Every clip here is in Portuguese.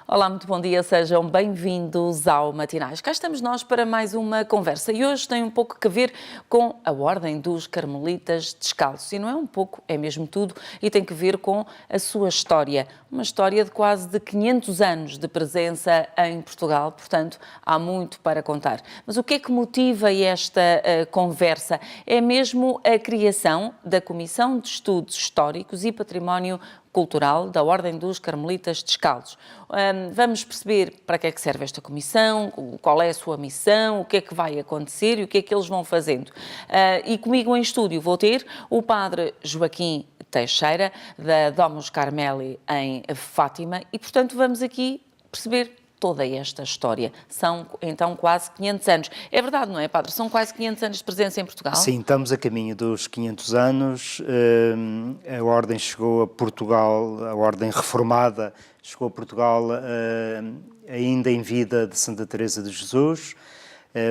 Olá, muito bom dia, sejam bem-vindos ao Matinais. Cá estamos nós para mais uma conversa e hoje tem um pouco a ver com a Ordem dos Carmelitas Descalços. E não é um pouco, é mesmo tudo, e tem que ver com a sua história. Uma história de quase de 500 anos de presença em Portugal, portanto, há muito para contar. Mas o que é que motiva esta conversa? É mesmo a criação da Comissão de Estudos Históricos e Património Cultural da Ordem dos Carmelitas Descalços. Vamos perceber para que é que serve esta comissão, qual é a sua missão, o que é que vai acontecer e o que é que eles vão fazendo. E comigo em estúdio vou ter o padre Joaquim Teixeira, da Domus Carmeli em Fátima, e portanto vamos aqui perceber toda esta história. São, então, quase 500 anos. É verdade, não é, padre? São quase 500 anos de presença em Portugal? Sim, estamos a caminho dos 500 anos. A Ordem chegou a Portugal, a Ordem reformada chegou a Portugal ainda em vida de Santa Teresa de Jesus.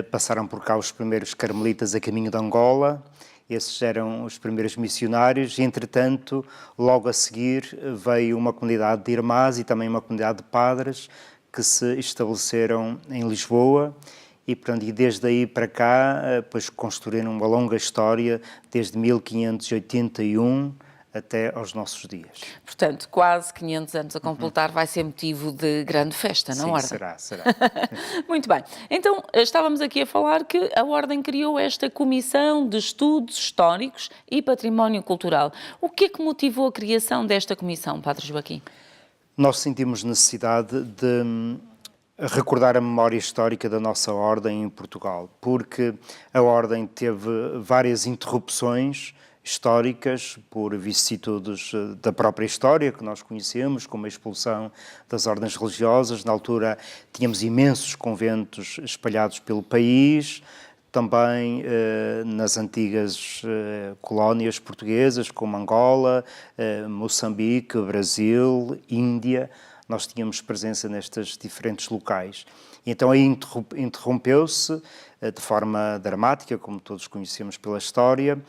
Passaram por cá os primeiros carmelitas a caminho de Angola. Esses eram os primeiros missionários. Entretanto, logo a seguir, veio uma comunidade de irmãs e também uma comunidade de padres que se estabeleceram em Lisboa e, portanto, e desde aí para cá, depois construíram uma longa história, desde 1581 até aos nossos dias. Portanto, quase 500 anos a completar vai ser motivo de grande festa, não, Ordem? Sim, será. Muito bem. Então, estávamos aqui a falar que a Ordem criou esta Comissão de Estudos Históricos e Património Cultural. O que é que motivou a criação desta comissão, Padre Joaquim? Nós sentimos necessidade de recordar a memória histórica da nossa Ordem em Portugal, porque a Ordem teve várias interrupções históricas por vicissitudes da própria história que nós conhecemos, como a expulsão das ordens religiosas. Na altura tínhamos imensos conventos espalhados pelo país, também nas antigas colónias portuguesas, como Angola, Moçambique, Brasil, Índia. Nós tínhamos presença nestes diferentes locais. E então aí interrompeu-se de forma dramática, como todos conhecemos pela história.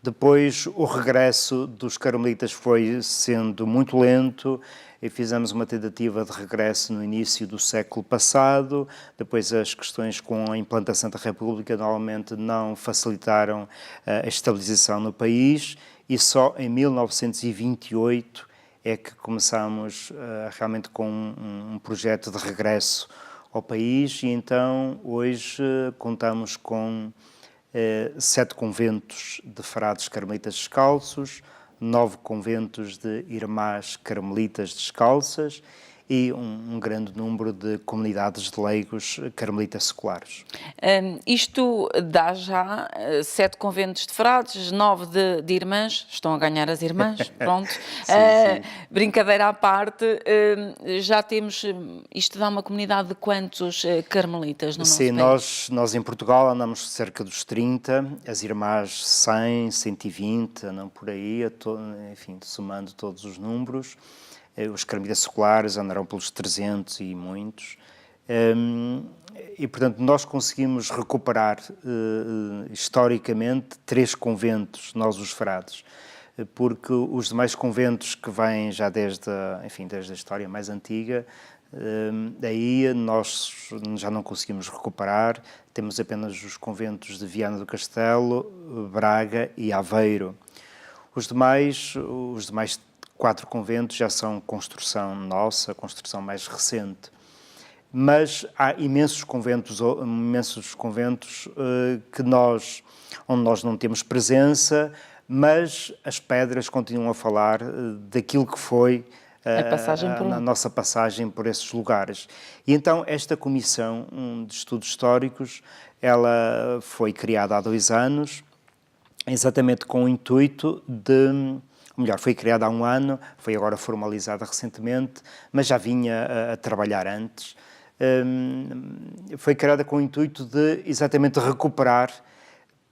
Depois o regresso dos carmelitas foi sendo muito lento e fizemos uma tentativa de regresso no início do século passado. Depois as questões com a implantação da República normalmente não facilitaram a estabilização no país e só em 1928 é que começamos realmente com um projeto de regresso ao país e então hoje contamos com 7 conventos de frades carmelitas descalços, 9 conventos de irmãs carmelitas descalças e um grande número de comunidades de leigos carmelitas seculares. Isto dá já 7 conventos de frades, 9 de irmãs, estão a ganhar as irmãs, pronto. Sim. Brincadeira à parte, já temos, isto dá uma comunidade de quantos carmelitas no nosso país? Sim, nós em Portugal andamos cerca dos 30, as irmãs 100, 120, andam por aí, enfim, somando todos os números. Os carmelitas seculares andarão pelos 300 e muitos. E, portanto, nós conseguimos recuperar historicamente 3 conventos, nós os frades, porque os demais conventos que vêm já desde a história mais antiga, aí nós já não conseguimos recuperar, temos apenas os conventos de Viana do Castelo, Braga e Aveiro. Os demais 4 conventos já são construção nossa, construção mais recente. Mas há imensos conventos onde nós não temos presença, mas as pedras continuam a falar daquilo que foi a nossa passagem por esses lugares. E então esta Comissão de Estudos Históricos, ela foi criada há 2 anos, exatamente com o intuito foi criada há 1 ano, foi agora formalizada recentemente, mas já vinha a trabalhar antes. Foi criada com o intuito de exatamente recuperar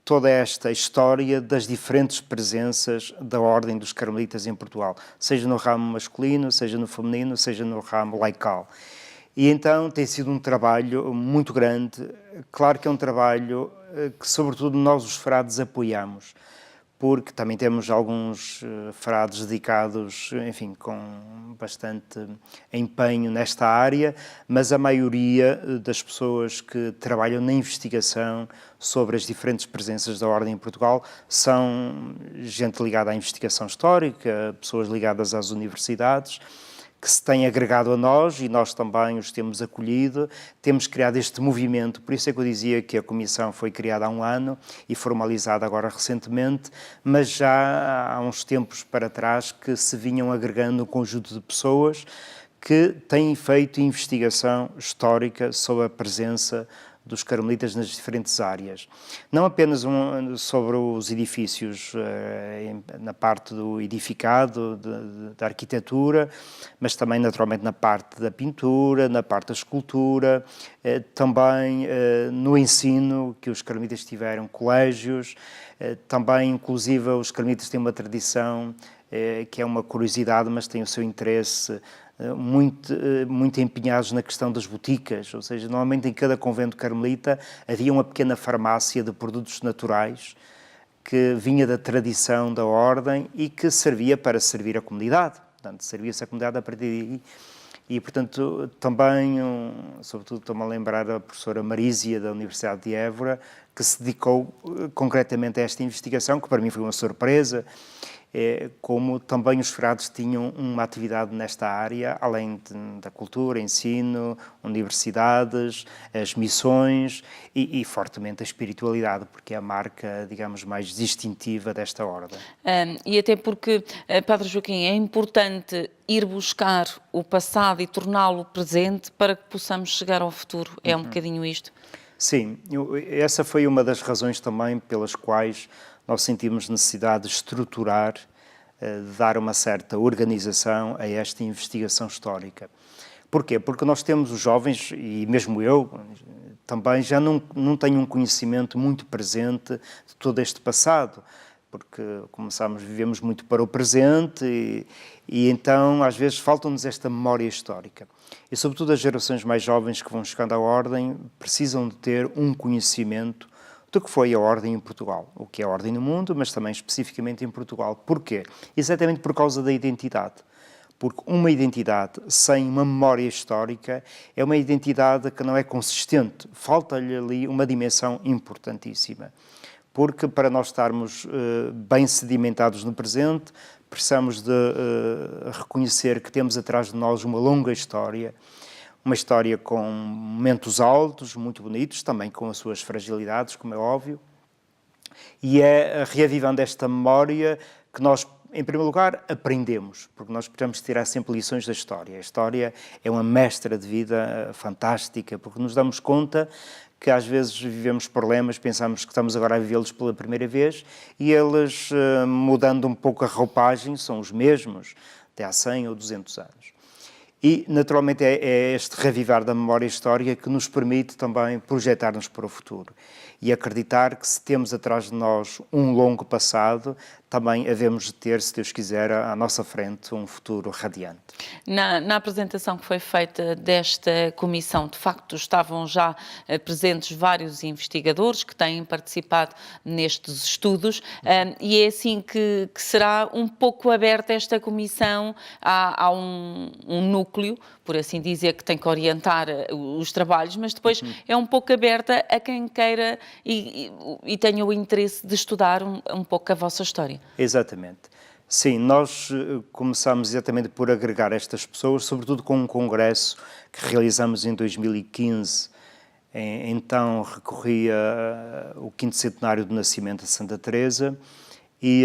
toda esta história das diferentes presenças da Ordem dos Carmelitas em Portugal, seja no ramo masculino, seja no feminino, seja no ramo laical. E então tem sido um trabalho muito grande, claro que é um trabalho que sobretudo nós os frades apoiamos, porque também temos alguns frades dedicados, enfim, com bastante empenho nesta área, mas a maioria das pessoas que trabalham na investigação sobre as diferentes presenças da Ordem em Portugal são gente ligada à investigação histórica, pessoas ligadas às universidades, que se têm agregado a nós e nós também os temos acolhido, temos criado este movimento, por isso é que eu dizia que a Comissão foi criada há um ano e formalizada agora recentemente, mas já há uns tempos para trás que se vinham agregando um conjunto de pessoas que têm feito investigação histórica sobre a presença dos carmelitas nas diferentes áreas. Não apenas sobre os edifícios, na parte do edificado, da arquitetura, mas também naturalmente na parte da pintura, na parte da escultura, também no ensino, que os carmelitas tiveram colégios, também inclusive os carmelitas têm uma tradição que é uma curiosidade, mas tem o seu interesse muito empenhados na questão das boticas, ou seja, normalmente em cada convento carmelita havia uma pequena farmácia de produtos naturais que vinha da tradição da ordem e que servia para servir a comunidade. Portanto, servia-se a comunidade a partir daí. E, portanto, também, sobretudo, estou-me a lembrar da professora Marísia, da Universidade de Évora, que se dedicou concretamente a esta investigação, que para mim foi uma surpresa, como também os frades tinham uma atividade nesta área, além da cultura, ensino, universidades, as missões e fortemente a espiritualidade, porque é a marca, digamos, mais distintiva desta ordem. E até porque, Padre Joaquim, é importante ir buscar o passado e torná-lo presente para que possamos chegar ao futuro. É um bocadinho isto? Sim, essa foi uma das razões também pelas quais nós sentimos necessidade de estruturar, de dar uma certa organização a esta investigação histórica. Porquê? Porque nós temos os jovens, e mesmo eu, também já não tenho um conhecimento muito presente de todo este passado, porque, como sabemos, vivemos muito para o presente e então, às vezes, falta-nos esta memória histórica. E, sobretudo, as gerações mais jovens que vão chegando à Ordem precisam de ter um conhecimento do que foi a Ordem em Portugal, o que é a Ordem no mundo, mas também especificamente em Portugal. Porquê? Exatamente por causa da identidade. Porque uma identidade sem uma memória histórica é uma identidade que não é consistente. Falta-lhe ali uma dimensão importantíssima. Porque para nós estarmos bem sedimentados no presente, precisamos de reconhecer que temos atrás de nós uma longa história, uma história com momentos altos, muito bonitos, também com as suas fragilidades, como é óbvio, e é reavivando esta memória que nós, em primeiro lugar, aprendemos, porque nós precisamos tirar sempre lições da história. A história é uma mestra de vida fantástica, porque nos damos conta que às vezes vivemos problemas, pensamos que estamos agora a vivê-los pela primeira vez, e eles, mudando um pouco a roupagem, são os mesmos até há 100 ou 200 anos. E, naturalmente, é este revivar da memória histórica que nos permite também projetar-nos para o futuro e acreditar que se temos atrás de nós um longo passado, também havemos de ter, se Deus quiser, à nossa frente um futuro radiante. Na apresentação que foi feita desta comissão, de facto, estavam já presentes vários investigadores que têm participado nestes estudos e é assim que será um pouco aberta esta comissão a um núcleo, por assim dizer, que tem que orientar os trabalhos, mas depois é um pouco aberta a quem queira e tenha o interesse de estudar um pouco a vossa história. Exatamente. Sim, nós começamos exatamente por agregar estas pessoas, sobretudo com um congresso que realizamos em 2015. Então recorria o 5º centenário do nascimento de Santa Teresa e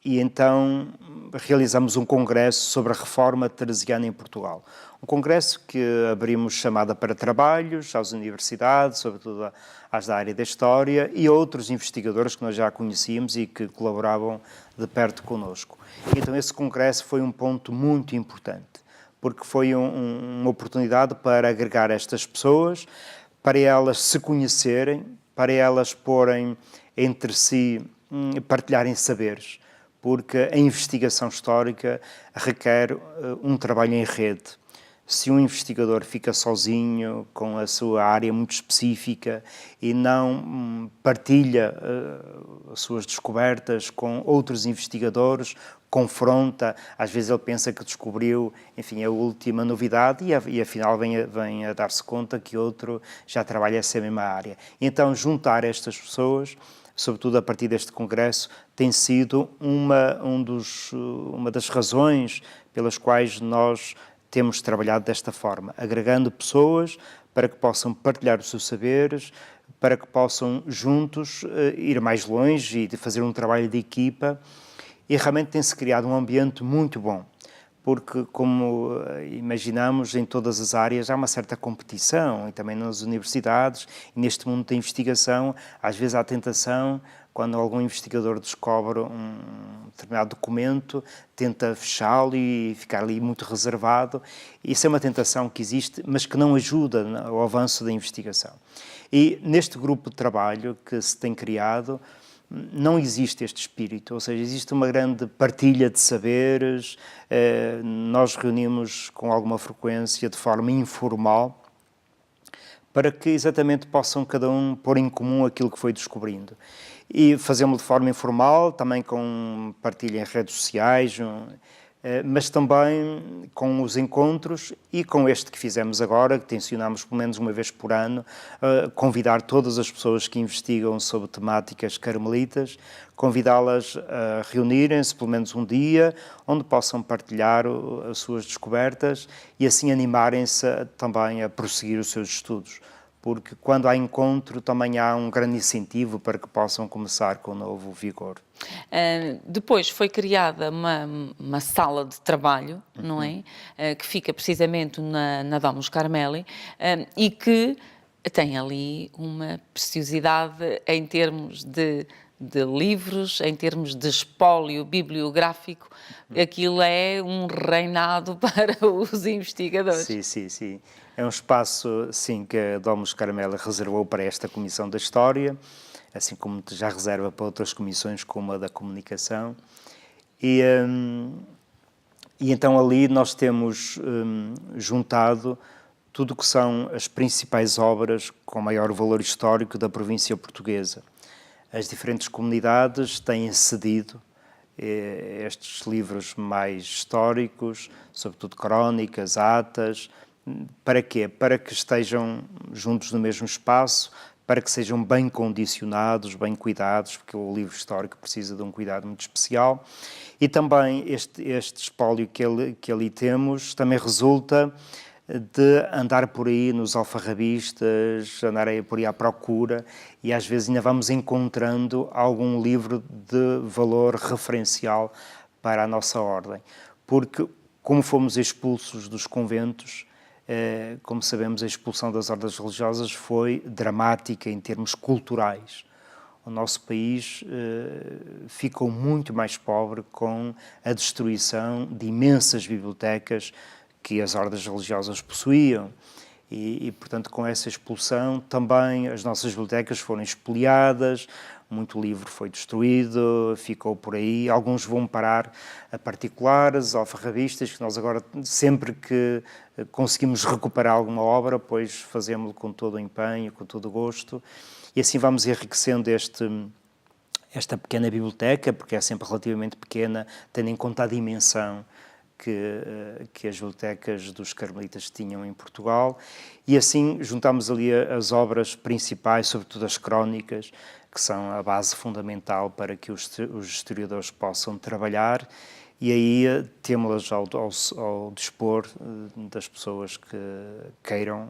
então realizamos um congresso sobre a reforma teresiana em Portugal. Um congresso que abrimos chamada para trabalhos às universidades, sobretudo às da área da História, e outros investigadores que nós já conhecíamos e que colaboravam de perto connosco. Então esse congresso foi um ponto muito importante, porque foi uma oportunidade para agregar estas pessoas, para elas se conhecerem, para elas porem entre si, partilharem saberes, porque a investigação histórica requer um trabalho em rede. se um investigador fica sozinho com a sua área muito específica e não partilha as suas descobertas com outros investigadores, confronta, às vezes ele pensa que descobriu, enfim, a última novidade e afinal vem a dar-se conta que outro já trabalha essa mesma área. Então, juntar estas pessoas, sobretudo a partir deste congresso, tem sido uma das razões pelas quais nós temos trabalhado desta forma, agregando pessoas para que possam partilhar os seus saberes, para que possam juntos ir mais longe e fazer um trabalho de equipa. E realmente tem-se criado um ambiente muito bom, porque, como imaginamos, em todas as áreas há uma certa competição, e também nas universidades, e neste mundo da investigação, às vezes há a tentação, quando algum investigador descobre um determinado documento, tenta fechá-lo e ficar ali muito reservado. Isso é uma tentação que existe, mas que não ajuda ao avanço da investigação. E neste grupo de trabalho que se tem criado, não existe este espírito, ou seja, existe uma grande partilha de saberes, nós reunimos com alguma frequência de forma informal, para que exatamente possam cada um pôr em comum aquilo que foi descobrindo. E fazemos de forma informal, também com partilha em redes sociais, mas também com os encontros e com este que fizemos agora, que tencionamos pelo menos uma vez por ano, convidar todas as pessoas que investigam sobre temáticas carmelitas, convidá-las a reunirem-se pelo menos um dia, onde possam partilhar as suas descobertas e assim animarem-se também a prosseguir os seus estudos. Porque quando há encontro também há um grande incentivo para que possam começar com um novo vigor. Depois foi criada uma sala de trabalho, não é? Que fica precisamente na Domus Carmeli e que tem ali uma preciosidade em termos de livros, em termos de espólio bibliográfico. Aquilo é um reinado para os investigadores. Sim, sim, sim. É um espaço, sim, que a Domus Carmeli reservou para esta Comissão da História, assim como já reserva para outras comissões, como a da Comunicação. E então ali nós temos juntado tudo o que são as principais obras com maior valor histórico da província portuguesa. As diferentes comunidades têm cedido estes livros mais históricos, sobretudo crónicas, atas. Para quê? Para que estejam juntos no mesmo espaço, para que sejam bem condicionados, bem cuidados, porque o livro histórico precisa de um cuidado muito especial. E também este espólio que ali temos também resulta de andar por aí nos alfarrabistas, andar por aí à procura, e às vezes ainda vamos encontrando algum livro de valor referencial para a nossa ordem. Porque, como fomos expulsos dos conventos, como sabemos, a expulsão das ordens religiosas foi dramática em termos culturais. O nosso país ficou muito mais pobre com a destruição de imensas bibliotecas que as ordens religiosas possuíam. E, portanto, com essa expulsão também as nossas bibliotecas foram expoliadas, muito livro foi destruído, ficou por aí. Alguns vão parar a particulares, alfarrabistas, que nós agora, sempre que conseguimos recuperar alguma obra, pois fazemos-lo com todo o empenho, com todo o gosto. E assim vamos enriquecendo esta pequena biblioteca, porque é sempre relativamente pequena, tendo em conta a dimensão que as bibliotecas dos carmelitas tinham em Portugal, e assim juntamos ali as obras principais, sobretudo as crónicas, que são a base fundamental para que os historiadores possam trabalhar, e aí temos-las ao dispor das pessoas que queiram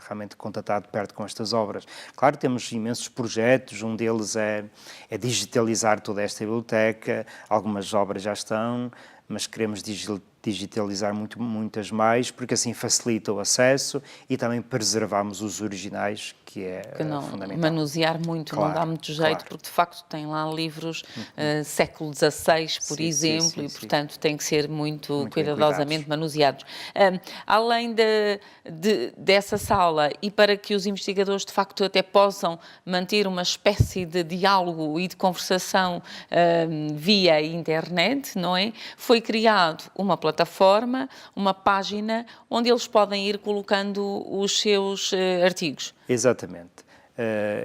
realmente contatar de perto com estas obras. Claro, temos imensos projetos, um deles é digitalizar toda esta biblioteca, algumas obras já estão, mas queremos digitalizar muitas mais, porque assim facilita o acesso e também preservamos os originais, que é fundamental. Manusear muito, claro, não dá muito jeito, claro, porque de facto tem lá livros século XVI, por exemplo, e portanto tem que ser muito cuidadosamente manuseados. Além dessa sala, e para que os investigadores de facto até possam manter uma espécie de diálogo e de conversação via internet, não é? Foi foi criado uma plataforma, uma página, onde eles podem ir colocando os seus artigos. Exatamente.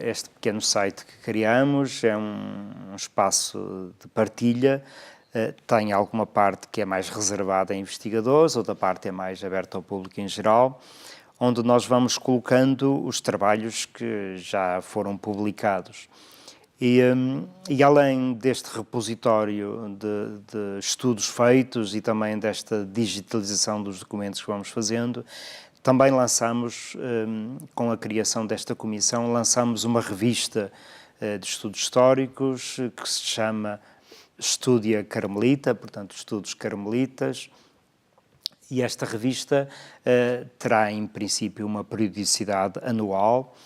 Este pequeno site que criamos é um espaço de partilha, tem alguma parte que é mais reservada a investigadores, outra parte é mais aberta ao público em geral, onde nós vamos colocando os trabalhos que já foram publicados. E além deste repositório de estudos feitos e também desta digitalização dos documentos que vamos fazendo, também lançamos, com a criação desta comissão, lançamos uma revista de estudos históricos que se chama Estúdia Carmelita, portanto, Estudos Carmelitas, e esta revista terá, em princípio, uma periodicidade anual.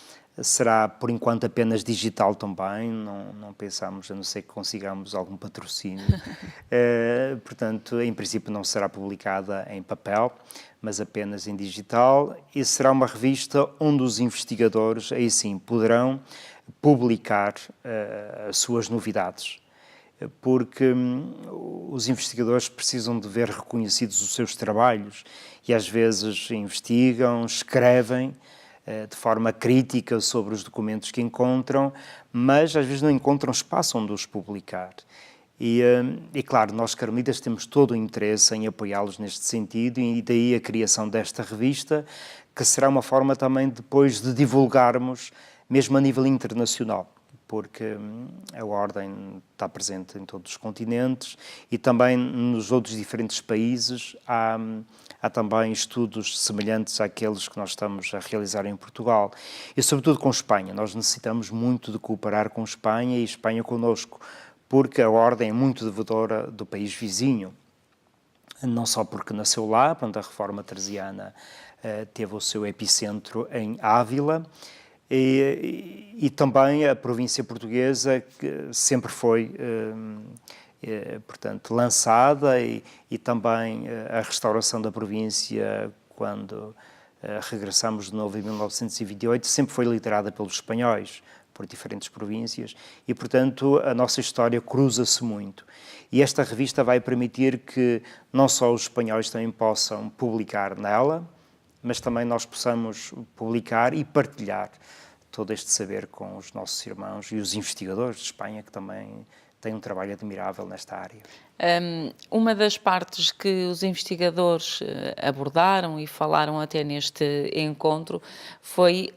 Será, por enquanto, apenas digital também, não pensamos, a não ser que consigamos algum patrocínio. Portanto, em princípio, não será publicada em papel, mas apenas em digital, e será uma revista onde os investigadores, aí sim, poderão publicar as suas novidades, porque os investigadores precisam de ver reconhecidos os seus trabalhos e às vezes investigam, escrevem de forma crítica sobre os documentos que encontram, mas às vezes não encontram espaço onde os publicar. E claro, nós carmelitas temos todo o interesse em apoiá-los neste sentido, e daí a criação desta revista, que será uma forma também depois de divulgarmos, mesmo a nível internacional, porque a Ordem está presente em todos os continentes e também nos outros diferentes países há também estudos semelhantes àqueles que nós estamos a realizar em Portugal. E sobretudo com Espanha. Nós necessitamos muito de cooperar com Espanha e Espanha connosco, porque a Ordem é muito devedora do país vizinho. Não só porque nasceu lá, quando a Reforma Teresiana teve o seu epicentro em Ávila, e também a província portuguesa, que sempre foi, portanto, lançada, e também a restauração da província, quando regressamos de novo em 1928, sempre foi liderada pelos espanhóis, por diferentes províncias, e, portanto, a nossa história cruza-se muito. E esta revista vai permitir que não só os espanhóis também possam publicar nela, mas também nós possamos publicar e partilhar todo este saber com os nossos irmãos e os investigadores de Espanha, que também têm um trabalho admirável nesta área. Uma das partes que os investigadores abordaram e falaram até neste encontro foi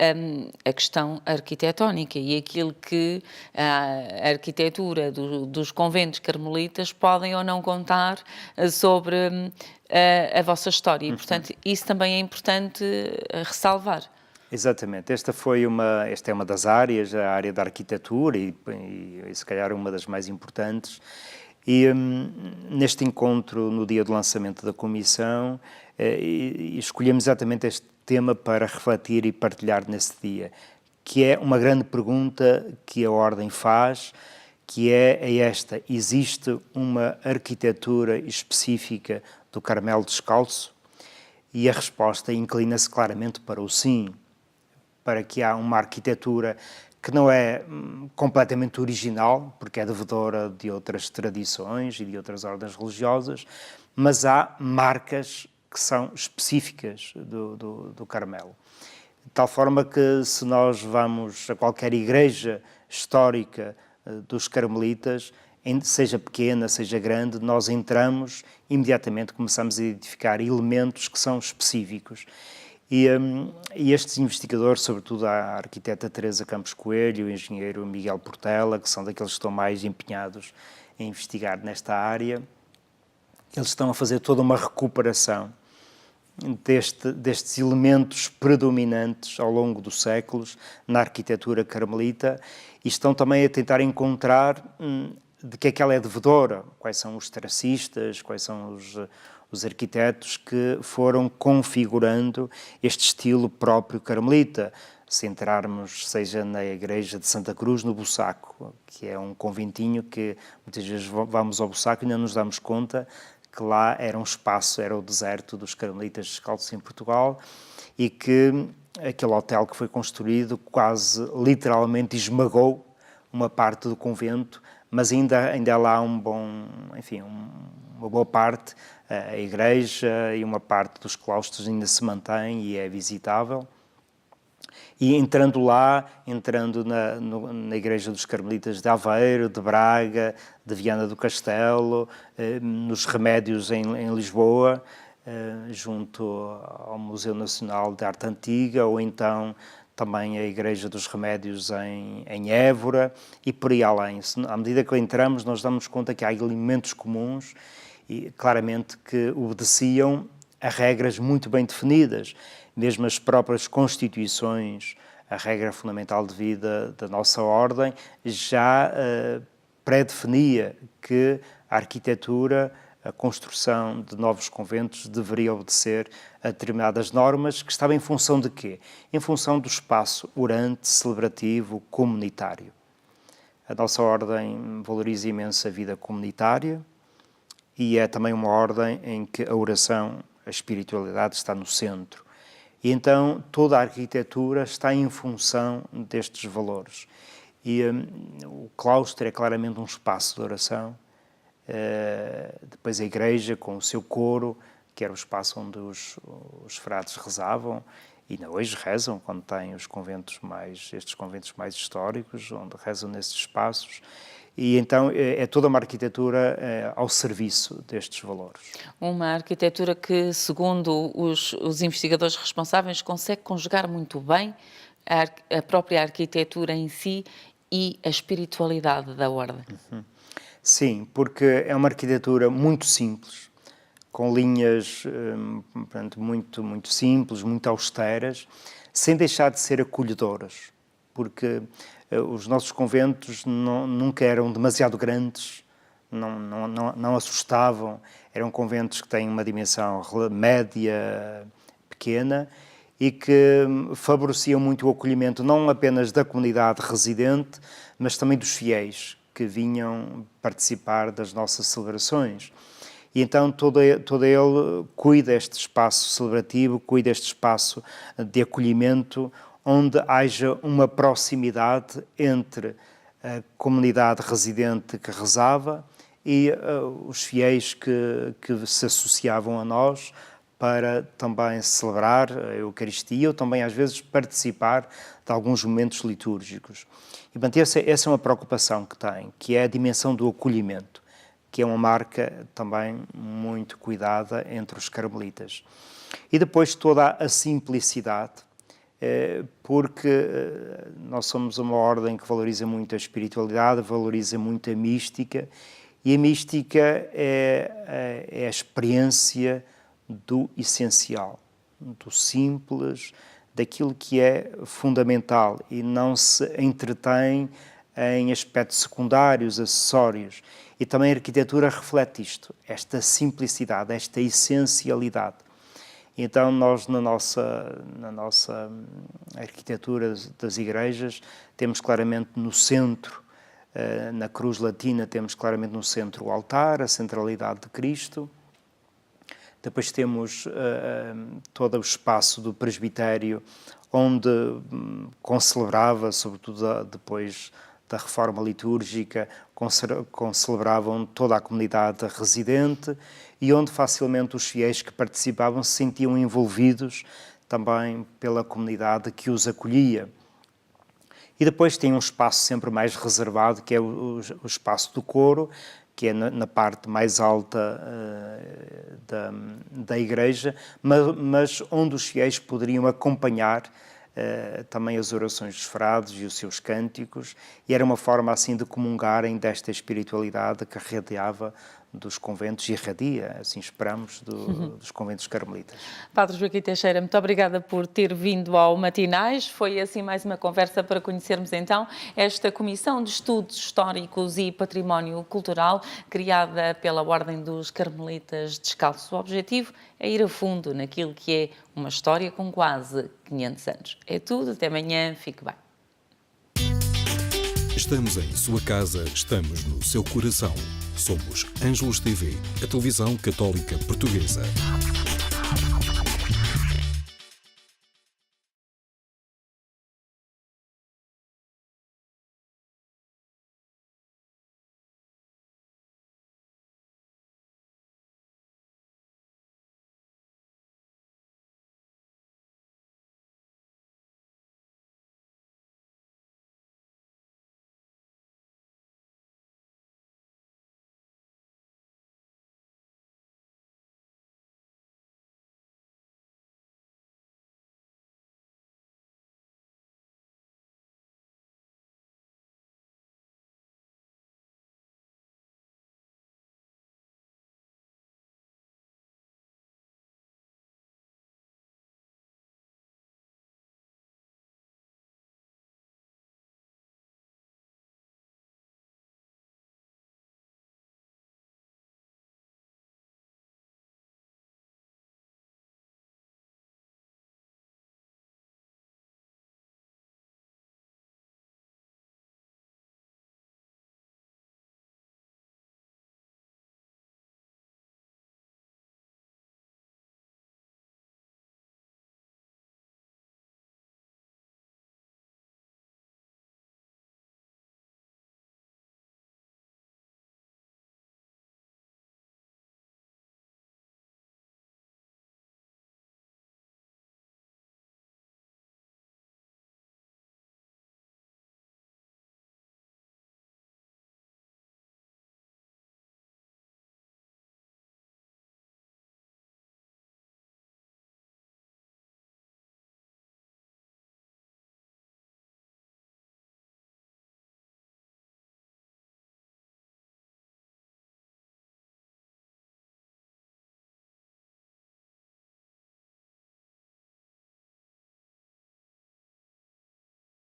a questão arquitetónica e aquilo que a arquitetura dos conventos carmelitas podem ou não contar sobre a vossa história. E, portanto, isso também é importante ressalvar. Exatamente. Esta é uma das áreas, a área da arquitetura, e se calhar uma das mais importantes. E neste encontro, no dia do lançamento da comissão, escolhemos exatamente este tema para refletir e partilhar nesse dia, que é uma grande pergunta que a Ordem faz, que é esta: existe uma arquitetura específica do Carmelo Descalço? E a resposta inclina-se claramente para o sim, para que há uma arquitetura que não é completamente original, porque é devedora de outras tradições e de outras ordens religiosas, mas há marcas que são específicas do Carmelo. De tal forma que, se nós vamos a qualquer igreja histórica dos carmelitas, seja pequena, seja grande, nós entramos, imediatamente começamos a identificar elementos que são específicos. E estes investigadores, sobretudo a arquiteta Teresa Campos Coelho, o engenheiro Miguel Portela, que são daqueles que estão mais empenhados em investigar nesta área, eles estão a fazer toda uma recuperação destes elementos predominantes ao longo dos séculos na arquitetura carmelita, e estão também a tentar encontrar de que é que ela é devedora, quais são os tracistas, quais são os arquitetos que foram configurando este estilo próprio carmelita. Se entrarmos, seja na igreja de Santa Cruz, no Bussaco, que é um conventinho que muitas vezes vamos ao Bussaco e ainda nos damos conta que lá era um espaço, era o deserto dos carmelitas descalços em Portugal, e que aquele hotel que foi construído quase literalmente esmagou uma parte do convento, mas ainda há lá uma boa parte, a igreja e uma parte dos claustros ainda se mantém e é visitável. E entrando na Igreja dos Carmelitas de Aveiro, de Braga, de Viana do Castelo, nos Remédios em Lisboa, junto ao Museu Nacional de Arte Antiga, ou então também a Igreja dos Remédios em Évora e por aí além. À medida que entramos, nós damos conta que há elementos comuns e claramente que obedeciam a regras muito bem definidas. Mesmo as próprias constituições, a regra fundamental de vida da nossa ordem, já pré-definia que a arquitetura, a construção de novos conventos deveria obedecer a determinadas normas que estavam em função de quê? Em função do espaço orante, celebrativo, comunitário. A nossa ordem valoriza imenso a vida comunitária e é também uma ordem em que a oração, a espiritualidade está no centro. E então toda a arquitetura está em função destes valores. E o claustro é claramente um espaço de oração. Depois a igreja com o seu coro, que era o espaço onde os frades rezavam, e ainda hoje rezam quando têm estes conventos mais históricos, onde rezam nesses espaços. E então é toda uma arquitetura ao serviço destes valores. Uma arquitetura que, segundo os investigadores responsáveis, consegue conjugar muito bem a própria arquitetura em si e a espiritualidade da ordem. Sim, porque é uma arquitetura muito simples, com linhas muito, muito simples, muito austeras, sem deixar de ser acolhedoras, porque os nossos conventos nunca eram demasiado grandes, não assustavam, eram conventos que têm uma dimensão média, pequena, e que favoreciam muito o acolhimento não apenas da comunidade residente, mas também dos fiéis que vinham participar das nossas celebrações. E então todo ele cuida deste espaço celebrativo, cuida deste espaço de acolhimento, onde haja uma proximidade entre a comunidade residente que rezava e os fiéis que se associavam a nós para também celebrar a Eucaristia ou também às vezes participar de alguns momentos litúrgicos. E, portanto, essa é uma preocupação que tem, que é a dimensão do acolhimento, que é uma marca também muito cuidada entre os carmelitas. E depois toda a simplicidade, porque nós somos uma ordem que valoriza muito a espiritualidade, valoriza muito a mística, e a mística é a experiência do essencial, do simples, daquilo que é fundamental e não se entretém em aspectos secundários, acessórios. E também a arquitetura reflete isto, esta simplicidade, esta essencialidade. Então nós na nossa arquitetura das igrejas temos claramente no centro, na cruz latina temos claramente no centro o altar, a centralidade de Cristo. Depois temos todo o espaço do presbitério, onde concelebrava, sobretudo depois da reforma litúrgica, concelebravam toda a comunidade residente e onde facilmente os fiéis que participavam se sentiam envolvidos também pela comunidade que os acolhia. E depois tem um espaço sempre mais reservado, que é o espaço do coro, que é na parte mais alta da igreja, mas onde os fiéis poderiam acompanhar também as orações dos frades e os seus cânticos, e era uma forma assim de comungarem desta espiritualidade que irradiava dos conventos e irradia, assim esperamos, dos conventos carmelitas. Padre Joaquim Teixeira, muito obrigada por ter vindo ao Matinais. Foi assim mais uma conversa para conhecermos então esta Comissão de Estudos Históricos e Património Cultural, criada pela Ordem dos Carmelitas Descalços. O objetivo é ir a fundo naquilo que é uma história com quase 500 anos. É tudo, até amanhã, fique bem. Estamos em sua casa, estamos no seu coração. Somos Ângelos TV, a televisão católica portuguesa.